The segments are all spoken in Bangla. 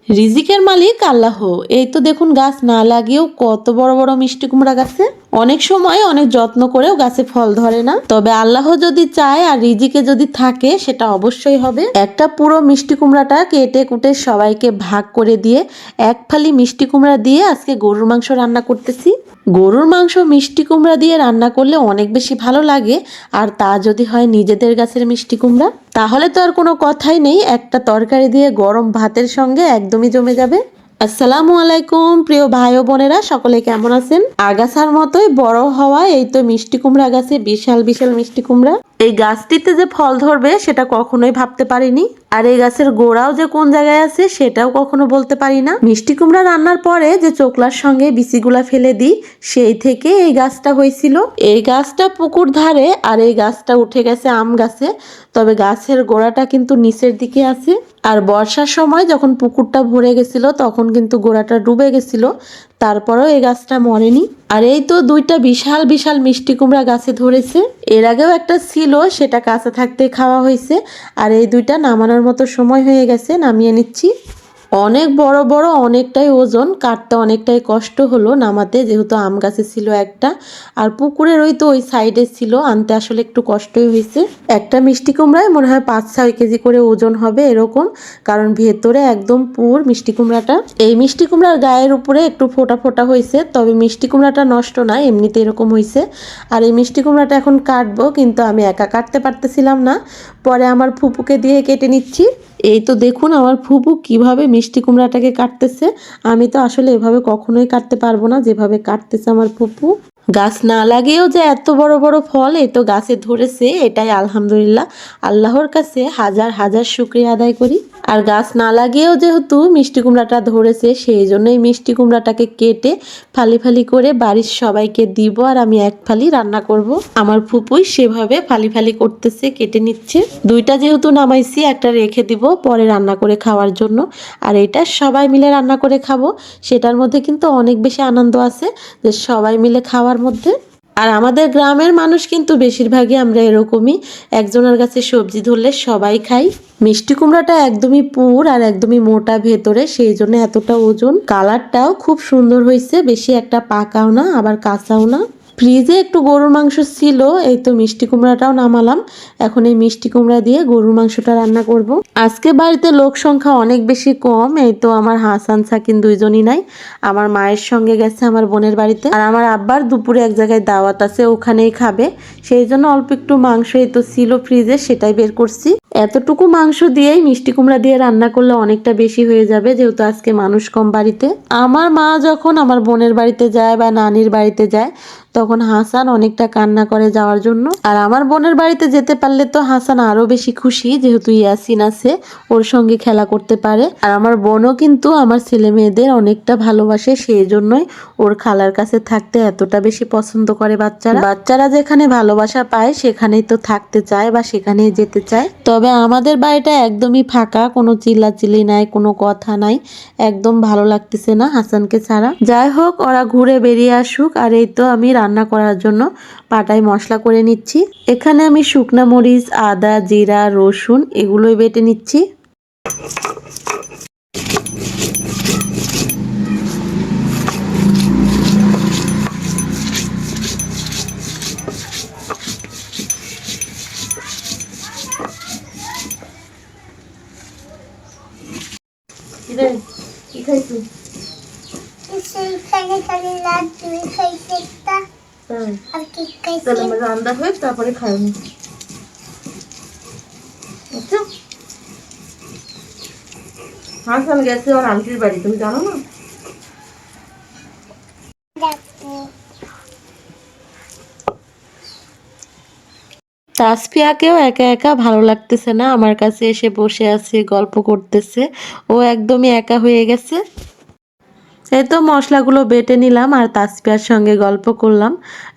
রিজিকের মালিক আল্লাহ। এই তো দেখুন গাছ না লাগিয়েও কত বড় বড় মিষ্টি কুমড়া গাছে। অনেক সময় অনেক যত্ন করেও গাছে ফল ধরে না, তবে আল্লাহ যদি চায় আর রিজিকে যদি থাকে সেটা অবশ্যই হবে। একটা পুরো মিষ্টি কুমড়াটা কেটে কুটে সবাইকে ভাগ করে দিয়ে এক ফালি মিষ্টি কুমড়া দিয়ে আজকে গরুর মাংস রান্না করতেছি। গরুর মাংস মিষ্টি কুমড়া দিয়ে রান্না করলে অনেক বেশি ভালো লাগে, আর তা যদি হয় নিজেদের গাছের মিষ্টি কুমড়া তাহলে তো আর কোনো কথাই নেই। একটা তরকারি দিয়ে গরম ভাতের সঙ্গে একদমই জমে যাবে। আসসালামু আলাইকুম প্রিয় ভাই ও বোনেরা, সকলে কেমন আছেন? আগাছার মতোই বড় হওয়া এই তো মিষ্টি কুমড়া গাছে বিশাল বিশাল মিষ্টি কুমড়া। এই গাছটিতে যে ফল ধরবে সেটা কখনোই ভাবতে পারিনি, আর এই গাছের গোড়াও যে কোন জায়গায় আছে সেটাও কখনো বলতে পারি না। মিষ্টি কুমড়া রান্নার পরে যে চোকলার সঙ্গে বিচিগুলা ফেলে দিই, সেই থেকে এই গাছটা হয়েছিল। এই গাছটা পুকুর ধারে, আর এই গাছটা উঠে গেছে আম গাছে, তবে গাছের গোড়াটা কিন্তু নিচের দিকে আছে। আর বর্ষার সময় যখন পুকুরটা ভরে গেছিল তখন কিন্তু গোড়াটা ডুবে গেছিল, তারপরেও এই গাছটা মরেনি। আর এই তো দুইটা বিশাল বিশাল মিষ্টি কুমড়া গাছে ধরেছে। এর আগেও একটা ছিল, সেটা কাঁচা থাকতে খাওয়া হয়েছে। আর এই দুইটা নামানোর মতো সময় হয়ে গেছে, নামিয়ে নিচ্ছি। অনেক বড় বড়, অনেকটাই ওজন, কাটতে অনেকটাই কষ্ট হলো নামাতে, যেহেতু আম গাছে ছিল একটা, আর পুকুরের ওই তো ওই সাইডে ছিল, আনতে আসলে একটু কষ্টই হয়েছে। একটা মিষ্টি কুমড়ায় মনে হয় 5-6 কেজি করে ওজন হবে এরকম, কারণ ভেতরে একদম পুর মিষ্টি কুমড়াটা। এই মিষ্টি কুমড়ার গায়ের উপরে একটু ফোটা ফোটা হয়েছে, তবে মিষ্টি কুমড়াটা নষ্ট না, এমনিতে এরকম হয়েছে। আর এই মিষ্টি কুমড়াটা এখন কাটবো, কিন্তু আমি একা কাটতে পারতেছিলাম না, পরে আমার ফুপুকে দিয়ে কেটে নিচ্ছি। এই তো দেখুন আমার ফুপু কিভাবে মিষ্টি কুমড়াটাকে কাটতেছে। আমি তো আসলে এভাবে কখনোই কাটতে পারবো না যেভাবে কাটতেছে আমার ফুপু। গাছ না লাগিয়েও যে এত বড় বড় ফল এই তো গাছে ধরেছে, এটাই আলহামদুলিল্লাহ, আল্লাহর কাছে হাজার হাজার শুকরিয়া আদায় করি। আর গাছ না লাগিয়েও যেহেতু মিষ্টি কুমড়াটা ধরেছে, সেই জন্যই মিষ্টি কুমড়াটাকে কেটে ফালি ফালি করে বাড়ির সবাইকে দিব, আর আমি এক ফালি রান্না করব। আমার ফুপুই সেভাবে ফালি ফালি করতেছে, কেটে নিচ্ছে। দুইটা যেহেতু নামাইছি, একটা রেখে দিব পরে রান্না করে খাওয়ার জন্য, আর এটা সবাই মিলে রান্না করে খাবো। সেটার মধ্যে কিন্তু অনেক বেশি আনন্দ আছে, যে সবাই মিলে খাওয়ার মধ্যে। আর আমাদের গ্রামের মানুষ কিন্তু বেশিরভাগই আমরা এরকমই, একজনের কাছে সবজি ধরলে সবাই খাই। মিষ্টি কুমড়াটা একদমই পুর আর একদমই মোটা ভেতরে, সেই জন্য এতটা ওজন। কালারটাও খুব সুন্দর হয়েছে, বেশি একটা পাকাও না আবার কাঁচাও না। ফ্রিজে একটু গরুর মাংস ছিল, এই তো মিষ্টি কুমড়াটাও নামালাম। এখন এই মিষ্টি কুমড়া দিয়ে গরুর মাংসটা রান্না করব। আজকে বাড়িতে লোক সংখ্যা অনেক বেশি কম, এই তো আমার হাসান সাকিন দুইজনই নাই। আমার মায়ের সঙ্গে গেছে আমার বোনের বাড়িতে, আর আমার আব্বার দুপুরে এক জায়গায় দাওয়াত আছে, ওখানেই খাবে। সেই জন্য অল্প একটু মাংস এই তো ছিল ফ্রিজে, সেটাই বের করছি। এতটুকু মাংস দিয়েই মিষ্টি কুমড়া দিয়ে রান্না করলে অনেকটা বেশি হয়ে যাবে, যেহেতু আজকে মানুষ কম বাড়িতে। আমার মা যখন আমার বোনের বাড়িতে যায় বা নানির বাড়িতে যায়, তখন হাসান অনেকটা কান্না করে যাওয়ার জন্য। আর আমার বোনের বাড়িতে যেতে পারলে তো হাসান আরো বেশি খুশি, যেহেতু ইয়াসিন আছে, ওর সঙ্গে খেলা করতে পারে। আর আমার বোনও কিন্তু আমার ছেলে মেয়েদের অনেকটা ভালোবাসে, সেই জন্যই ওর খালার কাছে থাকতে এতটা বেশি পছন্দ করে। বাচ্চারা যেখানে ভালোবাসা পায় সেখানেই তো থাকতে চায় বা সেখানেই যেতে চায়। তবে আমাদের বাড়িটা একদমই ফাঁকা, কোনো চিল্লাচিল্লি নাই, কোনো কথা নাই, একদম ভালো লাগতেছে না হাসানকে ছাড়া। যাই হোক, ওরা ঘুরে বেরিয়ে আসুক। আর এই তো আমি রান্না করার জন্য পাটায় মশলা করে নিচ্ছি। এখানে আমি শুকনা মরিচ, আদা, জিরা, রসুন এগুলোই বেটে নিচ্ছি। কি খাইছো? রান্না হয়ে তারপরে খাইনি। হাসান গেছে ওর আন্টির বাড়ি, তুমি জানো না? তাসফিয়াকেও একা একা ভালো লাগতেছে না, আমার কাছে এসে বসে আছে, গল্প করতেছে। ও একদমই একা হয়ে গেছে। এই তো মশলাগুলো বেটে নিলাম আর তাসফিয়ার সঙ্গে গল্প করলাম।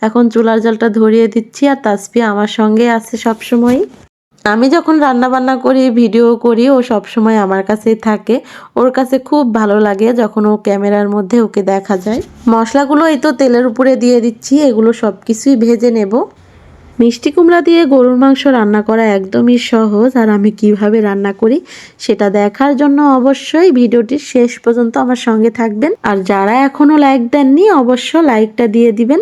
এখন চুলার জালটা ধরিয়ে দিচ্ছি, আর তাসফিয়া আমার সঙ্গে আছে সবসময়। আমি যখন রান্না বান্না করি, ভিডিও করি, ও সবসময় আমার কাছেই থাকে। ওর কাছে খুব ভালো লাগে যখন ও ক্যামেরার মধ্যে ওকে দেখা যায়। মশলাগুলো এই তো তেলের উপরে দিয়ে দিচ্ছি, এগুলো সব কিছুই ভেজে নেব। মিষ্টি কুমড়া দিয়ে গরুর মাংস রান্না করা একদমই সহজ, আর আমি কিভাবে রান্না করি সেটা দেখার জন্য অবশ্যই ভিডিওটি শেষ পর্যন্ত আমার সঙ্গে থাকবেন। আর যারা এখনো লাইক দেননি অবশ্য লাইকটা দিয়ে দিবেন।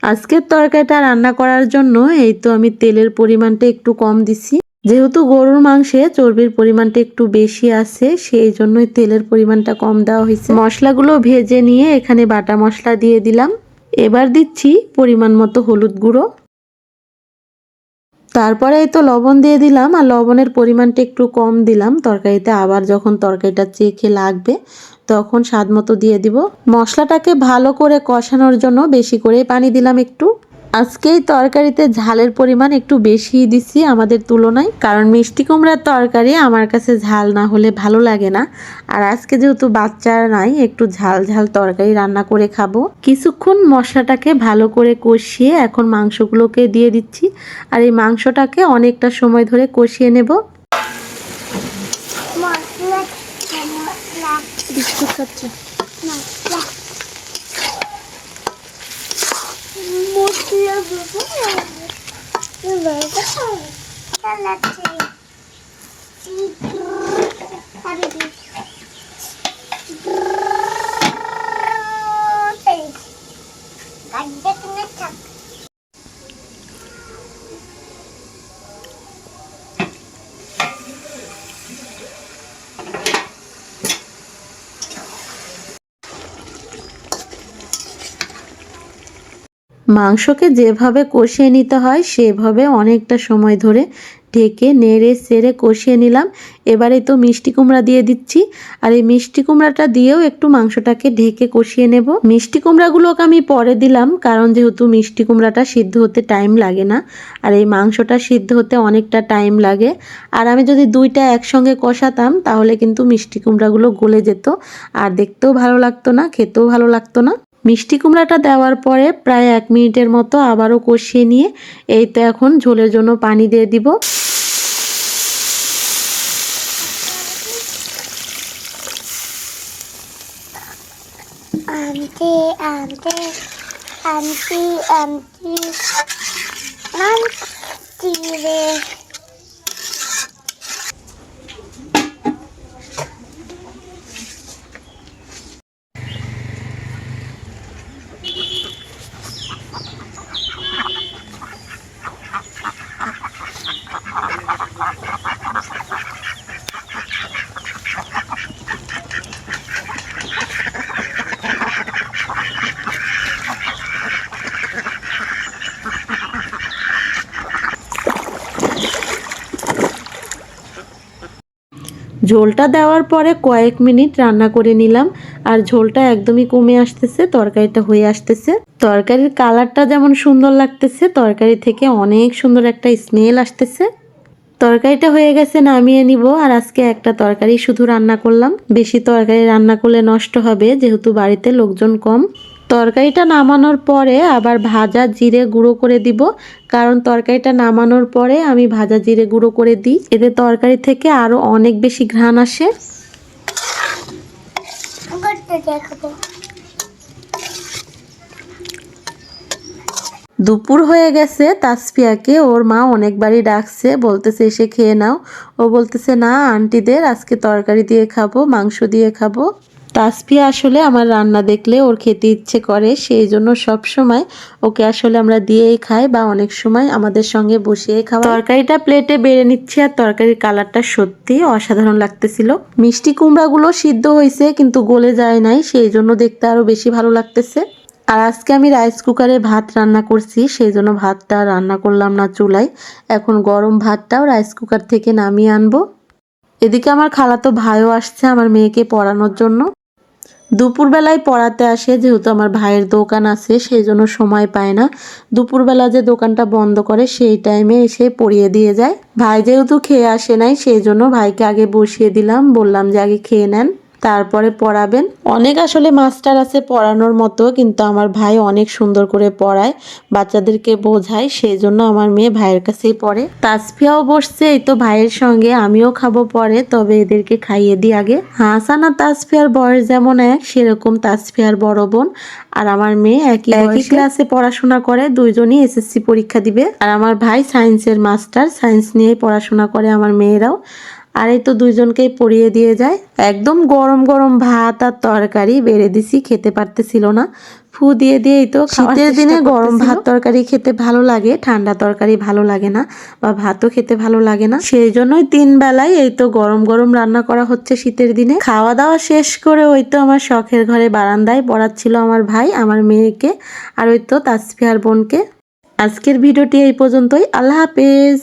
আজকের তরকারিটা রান্না করার জন্য এই তো আমি তেলের পরিমাণটা একটু কম দিছি, যেহেতু গরুর মাংসে চর্বির পরিমাণটা একটু বেশি আছে সেই জন্যই তেলের পরিমাণটা কম দেওয়া হয়েছে। মশলাগুলো ভেজে নিয়ে এখানে বাটা মশলা দিয়ে দিলাম। এবার দিচ্ছি পরিমাণ মতো হলুদ গুঁড়ো, তারপরে এই তো লবণ দিয়ে দিলাম, আর লবণের পরিমাণটা একটু কম দিলাম তরকারিতে, আবার যখন তরকারিটা চেখে লাগবে তখন স্বাদ মতো দিয়ে দিব। মশলাটাকে ভালো করে কষানোর জন্য বেশি করে পানি দিলাম একটু। আজকে এই তরকারিতে ঝালের পরিমাণ একটু বেশি দিছি আমাদের তুলনায়, কারণ মিষ্টি কুমড়ার তরকারি আমার কাছে ঝাল না হলে ভালো লাগে না। আর আজকে যেহেতু বাচ্চারা নাই, একটু ঝাল ঝাল তরকারি রান্না করে খাবো। কিছুক্ষণ মশলাটাকে ভালো করে কষিয়ে এখন মাংসগুলোকে দিয়ে দিচ্ছি, আর এই মাংসটাকে অনেকটা সময় ধরে কষিয়ে নেব। বিস্কুট খাচ্ছে। মাংসকে যেভাবে কষিয়ে নিতে হয় সেভাবে অনেকটা সময় ধরে ঢেকে নেড়ে চেড়ে কষিয়ে নিলাম। এবারে তো মিষ্টি কুমড়া দিয়ে দিচ্ছি, আর এই মিষ্টি কুমড়াটা দিয়েও একটু মাংসটাকে ঢেকে কষিয়ে নেব। মিষ্টি কুমড়াগুলোকে আমি পরে দিলাম, কারণ যেহেতু মিষ্টি কুমড়াটা সিদ্ধ হতে টাইম লাগে না, আর এই মাংসটা সিদ্ধ হতে অনেকটা টাইম লাগে। আর আমি যদি দুইটা একসঙ্গে কষাতাম তাহলে কিন্তু মিষ্টি কুমড়াগুলো গলে যেত, আর দেখতেও ভালো লাগতো না, খেতেও ভালো লাগতো না। মিষ্টি কুমড়াটা দেওয়ার পরে প্রায় 1 মিনিটের মতো আবারও কষিয়ে নিয়ে এই তো এখন ঝোলের জন্য পানি দিয়ে দিব। Aunty aunty aunty aunty aunty রে ঝোলটা দেওয়ার পরে কয়েক মিনিট রান্না করে নিলাম, আর ঝোলটা একদমই কমে আসতেছে, তরকারিটা হয়ে আসতেছে। তরকারির কালারটা যেমন সুন্দর লাগতেছে, তরকারি থেকে অনেক সুন্দর একটা স্মেল আসতেছে। তরকারিটা হয়ে গেছে, নামিয়ে নিব। আর আজকে একটা তরকারি শুধু রান্না করলাম, বেশি তরকারি রান্না করলে নষ্ট হবে যেহেতু বাড়িতে লোকজন কম। তরকারিটা নামানোর পরে আবার ভাজা জিরে গুঁড়ো করে দিব, কারণ তরকারিটা নামানোর পরে আমি ভাজা জিরে গুঁড়ো করে দিই, এতে তরকারি থেকে আরো অনেক বেশি ঘ্রাণ আসে। দুপুর হয়ে গেছে, তাসফিয়াকে ওর মা অনেকবারই ডাকছে, বলতেছে এসে খেয়ে নাও। ও বলতেছে না আন্টিদের আজকে তরকারি দিয়ে খাবো, মাংস দিয়ে খাবো। তাসফিয়া আসলে আমার রান্না দেখলে ওর খেতে ইচ্ছে করে, সেই জন্য সব সময় ওকে আসলে আমরা দিয়েই খাই, বা অনেক সময় আমাদের সঙ্গে বসিয়ে খাওয়া। তরকারিটা প্লেটে বেড়ে নিচ্ছি, আর তরকারির কালারটা সত্যি অসাধারণ লাগতেছিল। মিষ্টি কুমড়াগুলো সিদ্ধ হয়েছে কিন্তু গলে যায় নাই, সেই জন্য দেখতে আরো বেশি ভালো লাগতেছে। আর আজকে আমি রাইস কুকারে ভাত রান্না করছি, সেই জন্য ভাতটা রান্না করলাম না চুলায়, এখন গরম ভাতটাও রাইস কুকার থেকে নামিয়ে আনবো। এদিকে আমার খালাতো ভাইও আসছে আমার মেয়েকে পড়ানোর জন্য। দুপুরবেলায় পড়াতে আসে, যেহেতু আমার ভাইয়ের দোকান আছে সেই জন্য সময় পায় না। দুপুরবেলা যে দোকানটা বন্ধ করে সেই টাইমে এসে পড়িয়ে দিয়ে যায়। ভাই যেহেতু খেয়ে আসে নাই সেই জন্য ভাইকে আগে বসিয়ে দিলাম, বললাম যে আগে খেয়ে নেন। তারপরে পড়াবেন। অনেক আসলে মাস্টার আছে পড়ানোর মতো, কিন্তু আমার ভাই অনেক সুন্দর করে পড়ায়, বাচ্চাদেরকে বোঝায়, সেই জন্য আমার মেয়ে ভাইয়ের কাছেই পড়ে। তাসফিয়াও বসছে এই তো ভাইয়ের সঙ্গে, আমিও খাবো পরে, তবে এদেরকে খাইয়ে দিই আগে। হাসান আর তাসফিয়ার বয়স যেমন এক, সেরকম তাসফিয়ার বড় বোন আর আমার মেয়ে একই ক্লাসে পড়াশোনা করে, দুইজনই এসএসসি পরীক্ষা দিবে। আর আমার ভাই সায়েন্সের মাস্টার, সায়েন্স নিয়ে পড়াশোনা করে আমার মেয়েরাও। আর এই তো দুইজনকেই পড়িয়ে দিয়ে যায়। একদম গরম গরম ভাত আর তরকারি বেড়ে দিছি, খেতে পারতেছিল না, ফু দিয়ে দিয়েই তো। শীতের দিনে গরম ভাত তরকারি খেতে ভালো লাগে, ঠান্ডা তরকারি ভালো লাগে না, বা ভাতও খেতে ভালো লাগে না, সেই জন্যই 3 বেলায় এই তো গরম গরম রান্না করা হচ্ছে শীতের দিনে। খাওয়া দাওয়া শেষ করে ওই তো আমার শখের ঘরে বারান্দায় পড়াচ্ছিল আমার ভাই আমার মেয়েকে, আর ওই তো তাসফিয়ার বোনকে। আজকের ভিডিওটি এই পর্যন্তই। আল্লাহ হাফেজ।